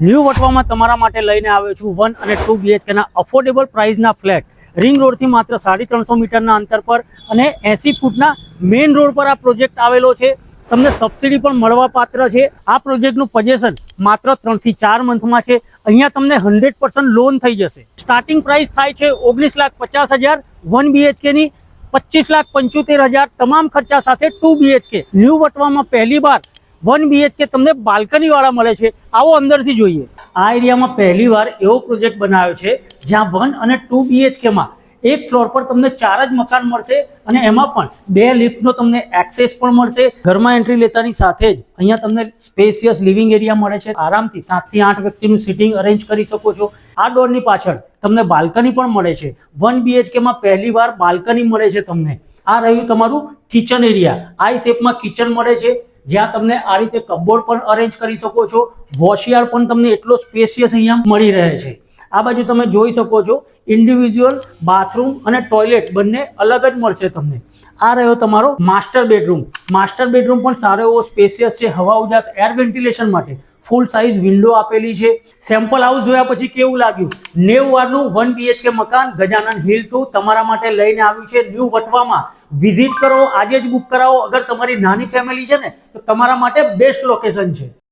New વટવામાં તમારા માટે લઈને આવ્યો છું 1 અને 2 BHK ના અફોર્ડેબલ પ્રાઇસના ફ્લેટ રિંગ રોડથી માત્ર 350 મીટરના અંતર પર અને 80 ફૂટના મેઇન રોડ પર આ પ્રોજેક્ટ આવેલો છે। તમને સબસિડી પણ મળવા પાત્ર છે। આ પ્રોજેક્ટનું પોઝેશન માત્ર 3 થી 4 મંથમાં છે। અહીંયા તમને 100% લોન થઈ જશે। સ્ટાર્ટિંગ પ્રાઇસ થાય છે 19,50,000 1 BHK ની, 25,75,000 તમામ ખર્ચા સાથે 2 BHK। ન્યૂ વટવામાં પહેલી વાર 1 BHK તમને બાલ્કની વાળા મળે છે। આવો અંદરથી જોઈએ। આ એરિયામાં પહેલી વાર એવો પ્રોજેક્ટ બનાવ્યો છે જ્યાં 1 અને 2 BHK માં એક ફ્લોર પર તમને 4 જ મકાન મળશે અને એમાં પણ 2 લિફ્ટનો તમને એક્સેસ પણ મળશે। ઘરમાં એન્ટ્રી લેતાની સાથે જ અહીંયા તમને સ્પેશિયસ લિવિંગ એરિયા મળે છે। આરામથી 7 થી 8 વ્યક્તિનું સિટિંગ અરેન્જ કરી શકો છો। આ ડોરની પાછળ તમને બાલ્કની પણ મળે છે। 1 BHK માં પહેલી વાર બાલ્કની મળે છે તમને। આ રહ્યું તમારું કિચન એરિયા। આઈ શેપમાં કિચન મળે છે જ્યાં તમને આ રીતે કપબોર્ડ પણ અરેન્જ કરી શકો છો। વોશયાર્ડ પણ તમને એટલો સ્પેશિયસ અહીંયા મળી રહે છે। આ બાજુ તમે જોઈ શકો છો ઇન્ડિવિજ્યુઅલ બાથરૂમ અને ટોયલેટ બંને અલગ જ મળશે તમને। આ રહ્યો તમારો માસ્ટર બેડરૂમ। માસ્ટર બેડરૂમ પણ સારો એવો સ્પેશિયસ છે। હવા ઉજાસ એર વેન્ટિલેશન માટે ફૂલ સાઇઝ વિન્ડો આપેલી છે। સેમ્પલ હાઉસ જોયા પછી કેવું લાગ્યું? 90 વારનું 1 BHK મકાન ગજાનન હિલ 2 તમારા માટે લઈને આવ્યું છે ન્યૂ વટવામાં। વિઝિટ કરો, આજે જ બુક કરાવો। અગર તમારી નાની ફેમિલી છે ને તો તમારા માટે બેસ્ટ લોકેશન છે।